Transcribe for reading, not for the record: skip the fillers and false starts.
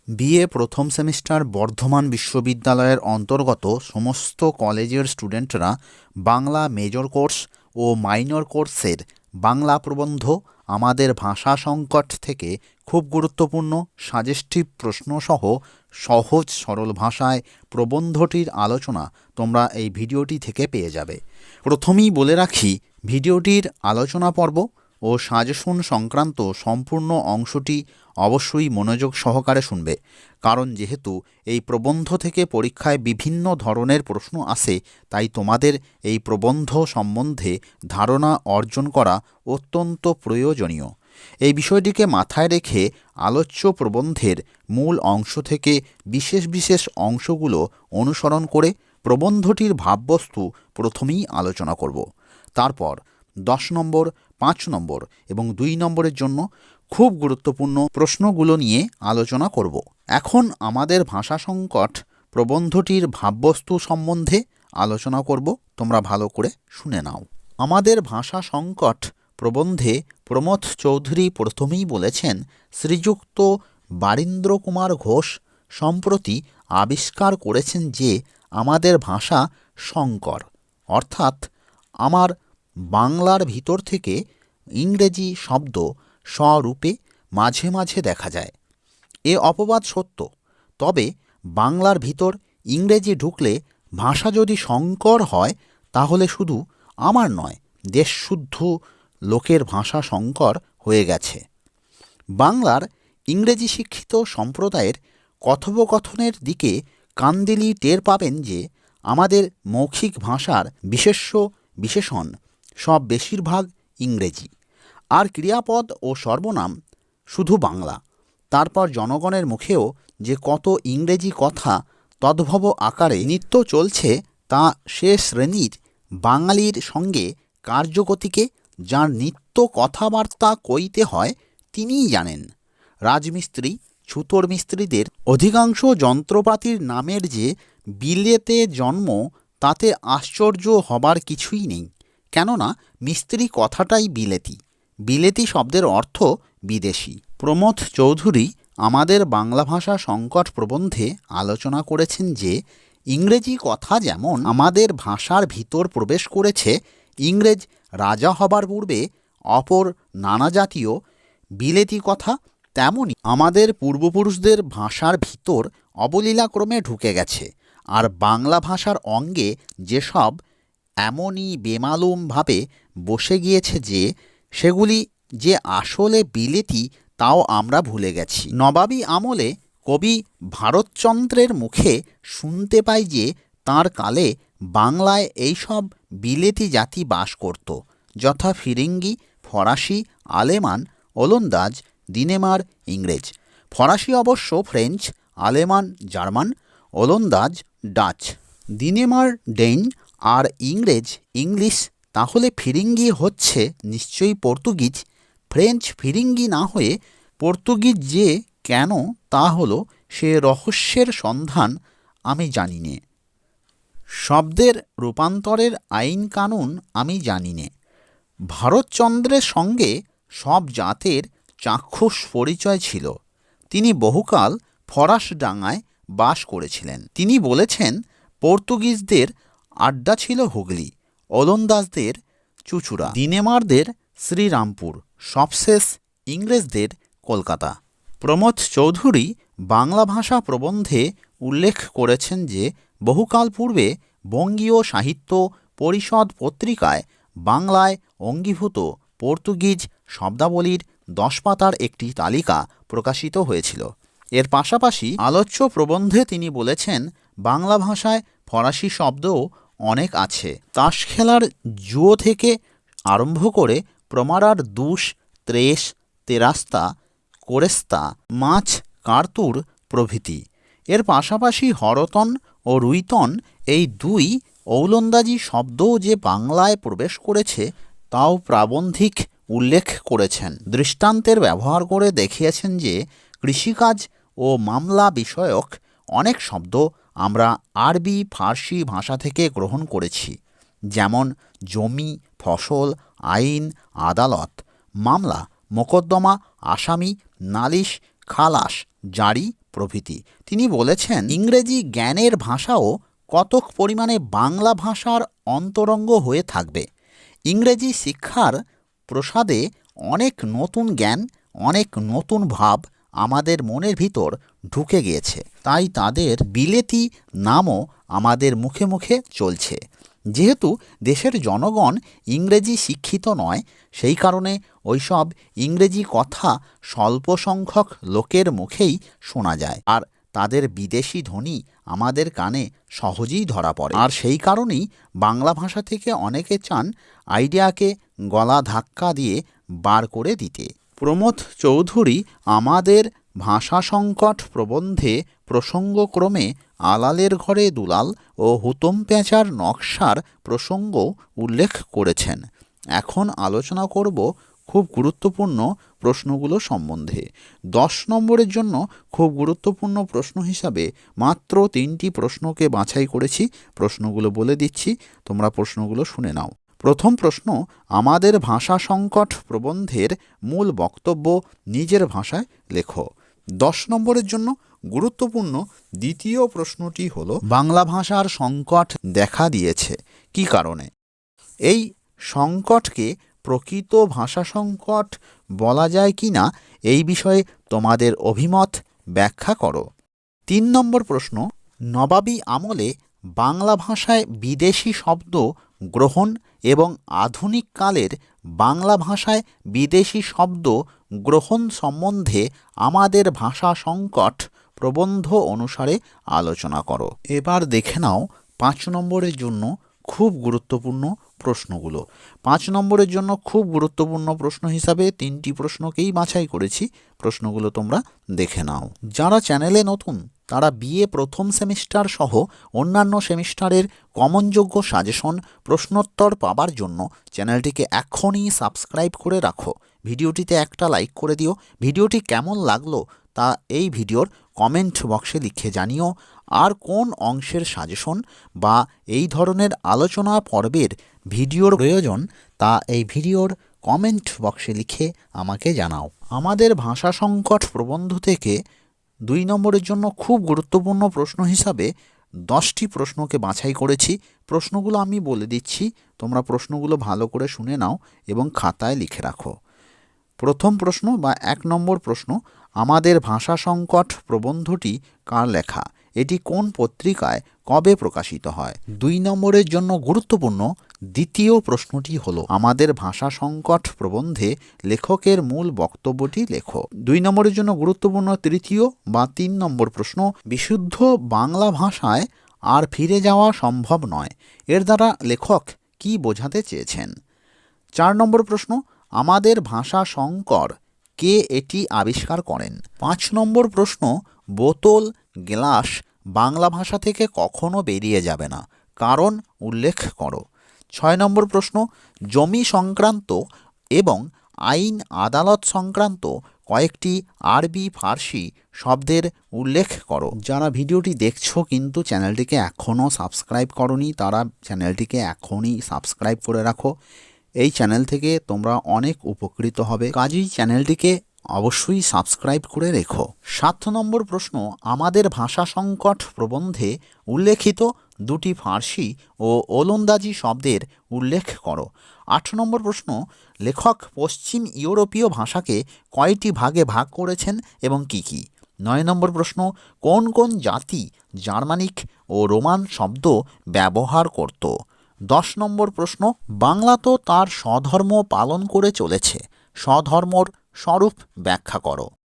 BA প্রথম semester Bardhaman বিশ্ববিদ্যালয়ের অন্তর্গত সমস্ত কলেজের স্টুডেন্টরা বাংলা মেজর কোর্স ও মাইনর কোর্সের বাংলা প্রবন্ধ আমাদের ভাষা সংকট থেকে খুব গুরুত্বপূর্ণ সাজেস্টিভ প্রশ্নসহ সহজ সরল ভাষায় প্রবন্ধটির আলোচনা তোমরা এই ভিডিওটি থেকে পেয়ে যাবে। প্রথমেই বলে রাখি, ভিডিওটির আলোচনা পর্ব ও সাজেশন সংক্রান্ত সম্পূর্ণ অংশটি অবশ্যই মনোযোগ সহকারে শুনবে, কারণ যেহেতু এই প্রবন্ধ থেকে পরীক্ষায় বিভিন্ন ধরনের প্রশ্ন আসে, তাই তোমাদের এই প্রবন্ধ সম্বন্ধে ধারণা অর্জন করা অত্যন্ত প্রয়োজনীয়। এই বিষয়টিকে মাথায় রেখে আলোচ্য প্রবন্ধের মূল অংশ থেকে বিশেষ বিশেষ অংশগুলো অনুসরণ করে প্রবন্ধটির ভাববস্তু প্রথমেই আলোচনা করব। তারপর 10 নম্বর, 5 নম্বর এবং 2 নম্বরের জন্য খুব গুরুত্বপূর্ণ প্রশ্নগুলো নিয়ে আলোচনা করব। এখন আমাদের ভাষা সংকট প্রবন্ধটির ভাববস্তু সম্বন্ধে আলোচনা করব, তোমরা ভালো করে শুনে নাও। আমাদের ভাষা সংকট প্রবন্ধে প্রমথ চৌধুরী প্রথমেই বলেছেন, শ্রীযুক্ত বারীন্দ্র কুমার ঘোষ সম্প্রতি আবিষ্কার করেছেন যে আমাদের ভাষা সংকর, অর্থাৎ আমার বাংলার ভিতর থেকে ইংরেজি শব্দ স্বরূপে মাঝে মাঝে দেখা যায়। এ অপবাদ সত্য, তবে বাংলার ভিতর ইংরেজি ঢুকলে ভাষা যদি সংকর হয়, তাহলে শুধু আমার নয়, দেশশুদ্ধ লোকের ভাষা সংকর হয়ে গেছে। বাংলার ইংরেজি শিক্ষিত সম্প্রদায়ের কথোপকথনের দিকে কান দিলেই টের পাবেন যে আমাদের মৌখিক ভাষার বিশেষ্য বিশেষণ সব বেশিরভাগ ইংরেজি, আর ক্রিয়াপদ ও সর্বনাম শুধু বাংলা। তারপর জনগণের মুখেও যে কত ইংরেজি কথা তদ্ভব আকারে নিত্য চলছে, তা সে শ্রেণীর বাঙালির সঙ্গে কার্যগতিকে যার নিত্য কথাবার্তা কইতে হয় তিনিই জানেন। রাজমিস্ত্রি, ছুতোর মিস্ত্রিদের অধিকাংশ যন্ত্রপাতির নামের যে বিলেতে জন্ম, তাতে আশ্চর্য হবার কিছুই নেই, কেননা মিস্ত্রি কথাটাই বিলেতি। বিলেতি শব্দের অর্থ বিদেশি। প্রমথ চৌধুরী আমাদের বাংলা ভাষা সংকট প্রবন্ধে আলোচনা করেছেন যে ইংরেজি কথা যেমন আমাদের ভাষার ভিতর প্রবেশ করেছে, ইংরেজ রাজা হবার পূর্বে অপর নানা জাতীয় বিলেতি কথা তেমনই আমাদের পূর্বপুরুষদের ভাষার ভিতর অবলীলাক্রমে ঢুকে গেছে। আর বাংলা ভাষার অঙ্গে যেসব এমনই বেমালুমভাবে বসে গিয়েছে যে সেগুলি যে আসলে বিলেতি, তাও আমরা ভুলে গেছি। নবাবী আমলে কবি ভারতচন্দ্রের মুখে শুনতে পাই যে তাঁর কালে বাংলায় এইসব বিলেতি জাতি বাস করত, যথা ফিরিঙ্গি, ফরাসি, আলেমান, ওলন্দাজ, দিনেমার, ইংরেজ। ফরাসি অবশ্য ফ্রেঞ্চ, আলেমান জার্মান, ওলন্দাজ ডাচ, দিনেমার ডেন, আর ইংরেজ ইংলিশ। তাহলে ফিরিঙ্গি হচ্ছে নিশ্চয়ই পর্তুগিজ। ফ্রেঞ্চ ফিরিঙ্গি না হয়ে পর্তুগিজ যে কেন, তা হলো সে রহস্যের সন্ধান আমি জানি নে। শব্দের রূপান্তরের আইন কানুন আমি জানি নে। ভারতচন্দ্রের সঙ্গে সব জাতের চাক্ষুষ পরিচয় ছিল। তিনি বহুকাল ফরাসডাঙ্গায় বাস করেছিলেন। তিনি বলেছেন, পর্তুগিজদের আড্ডা ছিল হুগলি, ওলন্দাজদের চুচুড়া, দিনেমারদের শ্রীরামপুর, সবশেষ ইংরেজদের কলকাতা। প্রমথ চৌধুরী বাংলা ভাষা প্রবন্ধে উল্লেখ করেছেন যে বহুকাল পূর্বে বঙ্গীয় সাহিত্য পরিষদ পত্রিকায় বাংলায় অঙ্গীভূত পর্তুগিজ শব্দাবলীর 10 পাতার একটি তালিকা প্রকাশিত হয়েছিল। এর পাশাপাশি আলোচ্য প্রবন্ধে তিনি বলেছেন, বাংলা ভাষায় ফরাসি শব্দও অনেক আছে। তাস খেলার জুয়ো থেকে আরম্ভ করে প্রমারার দুষ, ত্রেস, তেরাস্তা, কোরেস্তা, মাছ, কার্তুর প্রভৃতি। এর পাশাপাশি হরতন ও রুইতন, এই 2 ঔলন্দাজি শব্দও যে বাংলায় প্রবেশ করেছে, তাও প্রাবন্ধিক উল্লেখ করেছেন। দৃষ্টান্তের ব্যবহার করে দেখিয়েছেন যে কৃষিকাজ ও মামলা বিষয়ক অনেক শব্দ আমরা আরবি ফার্সি ভাষা থেকে গ্রহণ করেছি, যেমন জমি, ফসল, আইন, আদালত, মামলা, মোকদ্দমা, আসামি, নালিশ, খালাস, জারি প্রভৃতি। তিনি বলেছেন, ইংরেজি জ্ঞানের ভাষাও কতক পরিমাণে বাংলা ভাষার অন্তরঙ্গ হয়ে থাকবে। ইংরেজি শিক্ষার প্রসাদে অনেক নতুন জ্ঞান, অনেক নতুন ভাব আমাদের মনের ভিতর ঢুকে গিয়েছে, তাই তাদের বিলেতি নামও আমাদের মুখে মুখে চলছে। যেহেতু দেশের জনগণ ইংরেজি শিক্ষিত নয়, সেই কারণে ওইসব ইংরেজি কথা স্বল্প সংখ্যক লোকের মুখেই শোনা যায়, আর তাদের বিদেশি ধ্বনি আমাদের কানে সহজেই ধরা পড়ে। আর সেই কারণেই বাংলা ভাষা থেকে অনেকে চান আইডিয়াকে গলা ধাক্কা দিয়ে বার করে দিতে। প্রমথ চৌধুরী আমাদের ভাষা সংকট প্রবন্ধে প্রসঙ্গক্রমে আলালের ঘরে দুলাল ও হুতম প্যাঁচার নকশার প্রসঙ্গ উল্লেখ করেছেন। এখন আলোচনা করব খুব গুরুত্বপূর্ণ প্রশ্নগুলো সম্বন্ধে। 10 নম্বরের জন্য খুব গুরুত্বপূর্ণ প্রশ্ন হিসাবে মাত্র 3টি প্রশ্নকে বাছাই করেছি। প্রশ্নগুলো বলে দিচ্ছি, তোমরা প্রশ্নগুলো শুনে নাও। প্রথম প্রশ্ন, আমাদের ভাষা সংকট প্রবন্ধের মূল বক্তব্য নিজের ভাষায় লেখো। 10 নম্বরের জন্য গুরুত্বপূর্ণ দ্বিতীয় প্রশ্নটি হল, বাংলা ভাষার সংকট দেখা দিয়েছে কী কারণে? এই সংকটকে প্রকৃত ভাষা সংকট বলা যায় কি না, এই বিষয়ে তোমাদের অভিমত ব্যাখ্যা করো। 3 নম্বর প্রশ্ন, নবাবী আমলে বাংলা ভাষায় বিদেশি শব্দ গ্রহণ এবং আধুনিক কালের বাংলা ভাষায় বিদেশি শব্দ গ্রহণ সম্বন্ধে আমাদের ভাষা সংকট প্রবন্ধ অনুসারে আলোচনা করো। এবার দেখে নাও 5 নম্বরের জন্য খুব গুরুত্বপূর্ণ প্রশ্নগুলো। 5 নম্বরের জন্য খুব গুরুত্বপূর্ণ প্রশ্ন হিসাবে 3টি প্রশ্নকেই বাছাই করেছি। প্রশ্নগুলো তোমরা দেখে নাও। যারা চ্যানেলে নতুন তারা বিএ প্রথম সেমিস্টার সহ অন্যান্য সেমিস্টারের কমনযোগ্য সাজেশন প্রশ্নোত্তর পাবার জন্য চ্যানেলটিকে এখনই সাবস্ক্রাইব করে রাখো। ভিডিওটিতে একটা লাইক করে দিও। ভিডিওটি কেমন লাগলো তা এই ভিডিওর কমেন্ট বক্সে লিখে জানিও। আর কোন অংশের সাজেশন বা এই ধরনের আলোচনা পর্বের ভিডিওর প্রয়োজন তা এই ভিডিওর কমেন্ট বক্সে লিখে আমাকে জানাও। আমাদের ভাষা সংকট প্রবন্ধ থেকে 2 নম্বরের জন্য খুব গুরুত্বপূর্ণ প্রশ্ন হিসাবে 10টি প্রশ্নকে বাছাই করেছি। প্রশ্নগুলো আমি বলে দিচ্ছি, তোমরা প্রশ্নগুলো ভালো করে শুনে নাও এবং খাতায় লিখে রাখো। প্রথম প্রশ্ন বা 1 নম্বর প্রশ্ন, আমাদের ভাষা সংকট প্রবন্ধটি কার লেখা? এটি কোন পত্রিকায় কবে প্রকাশিত হয়? 2 নম্বরের জন্য গুরুত্বপূর্ণ দ্বিতীয় প্রশ্নটি হলো, আমাদের ভাষা সংকট প্রবন্ধে লেখকের মূল বক্তব্যটি লেখো। 2 নম্বরের জন্য গুরুত্বপূর্ণ তৃতীয় বা 3 নম্বর প্রশ্ন, বিশুদ্ধ বাংলা ভাষায় আর ফিরে যাওয়া সম্ভব নয়, এর দ্বারা লেখক কি বোঝাতে চেয়েছেন? 4 নম্বর প্রশ্ন, আমাদের ভাষা সংকর কে এটি আবিষ্কার করেন? 5 নম্বর প্রশ্ন, বোতল গ্লাস বাংলা ভাষা থেকে কখনো বেরিয়ে যাবে না, কারণ উল্লেখ করো। 6 নম্বর প্রশ্ন, জমি সংক্রান্ত এবং আইন আদালত সংক্রান্ত কয়েকটি আরবি ফার্সি শব্দের উল্লেখ করো। যারা ভিডিওটি দেখছো কিন্তু চ্যানেলটিকে এখনও সাবস্ক্রাইব করনি, তারা চ্যানেলটিকে এখনই সাবস্ক্রাইব করে রাখো। এই চ্যানেল থেকে তোমরা অনেক উপকৃত হবে, কাজেই চ্যানেলটিকে অবশ্যই সাবস্ক্রাইব করে রেখো। 7 নম্বর প্রশ্ন, আমাদের ভাষা সংকট প্রবন্ধে উল্লেখিত 2টি ফার্সি ও ওলন্দাজি শব্দের উল্লেখ করো। 8 নম্বর প্রশ্ন, লেখক পশ্চিম ইউরোপীয় ভাষাকে কয়টি ভাগে ভাগ করেছেন এবং কি কি? 9 নম্বর প্রশ্ন, কোন কোন জাতি জার্মানিক ও রোমান শব্দ ব্যবহার করত? 10 নম্বর প্রশ্ন, বাংলা তো তার স্বধর্ম পালন করে চলেছে, স্বধর্মর স্বরূপ ব্যাখ্যা করো।